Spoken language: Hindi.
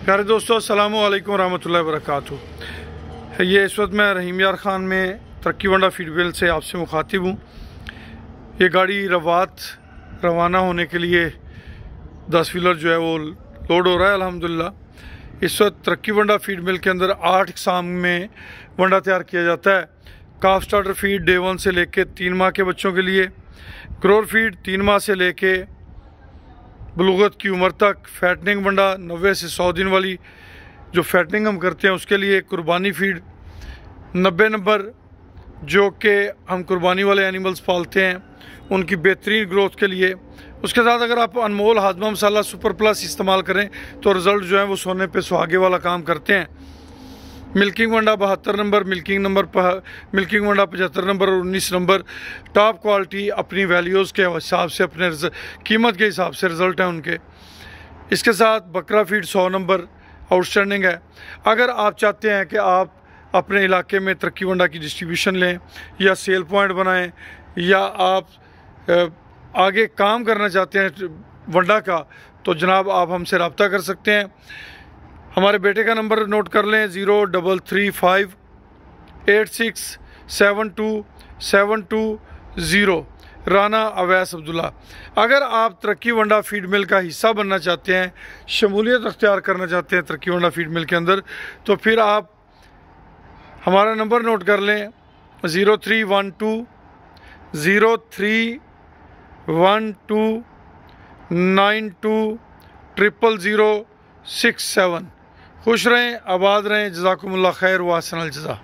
प्यारे दोस्तों, अस्सलामु अलैकुम रहमतुल्लाहि व बरकातुहू। ये इस वक्त मैं रहीम यार ख़ान में तरक्की वंडा फीडवेल से आपसे मुखातिब हूँ। ये गाड़ी रवात रवाना होने के लिए 10 व्हीलर जो है वो लोड हो रहा है अल्हम्दुलिल्लाह। इस वक्त तरक्की वंडा फीड मिल के अंदर 8 इक़साम में वंडा तैयार किया जाता है। काफ स्टार्टर फीड डे 1 से लेके 3 माह के बच्चों के लिए, ग्रोर फीड 3 माह से लेके बलूगत की उम्र तक, फैटनिंग वंडा 90 से 100 दिन वाली जो फैटनिंग हम करते हैं उसके लिए, कुर्बानी फीड 90 नंबर जो कि हम कुर्बानी वाले एनिमल्स पालते हैं उनकी बेहतरीन ग्रोथ के लिए। उसके साथ अगर आप अनमोल हाजमा मसाला सुपर प्लस इस्तेमाल करें तो रिज़ल्ट जो है वो सोने पे सुहागे वाला काम करते हैं। मिल्किंग वंडा 72 नंबर, मिल्किंग वंडा 75 नंबर और 19 नंबर टॉप क्वालिटी अपनी वैल्यूज़ के हिसाब से, अपने कीमत के हिसाब से रिज़ल्ट हैं उनके। इसके साथ बकरा फीड 100 नंबर आउटस्टैंडिंग है। अगर आप चाहते हैं कि आप अपने इलाके में तरक्की वंडा की डिस्ट्रीब्यूशन लें या सेल पॉइंट बनाएं या आप आगे काम करना चाहते हैं वंडा का, तो जनाब आप हमसे रब्ता कर सकते हैं। हमारे बेटे का नंबर नोट कर लें 0358672720, राना अवैस अब्दुल्ला। अगर आप तरक्की वंडा फीड मिल का हिस्सा बनना चाहते हैं, शमूलियत अख्तियार करना चाहते हैं तरक्की वंडा फीड मिल के अंदर, तो फिर आप हमारा नंबर नोट कर लें 0312-031292000067। खुश रहें, आबाद रहें, जज़ाकुमुल्लाह खैर व अहसनल जज़ा।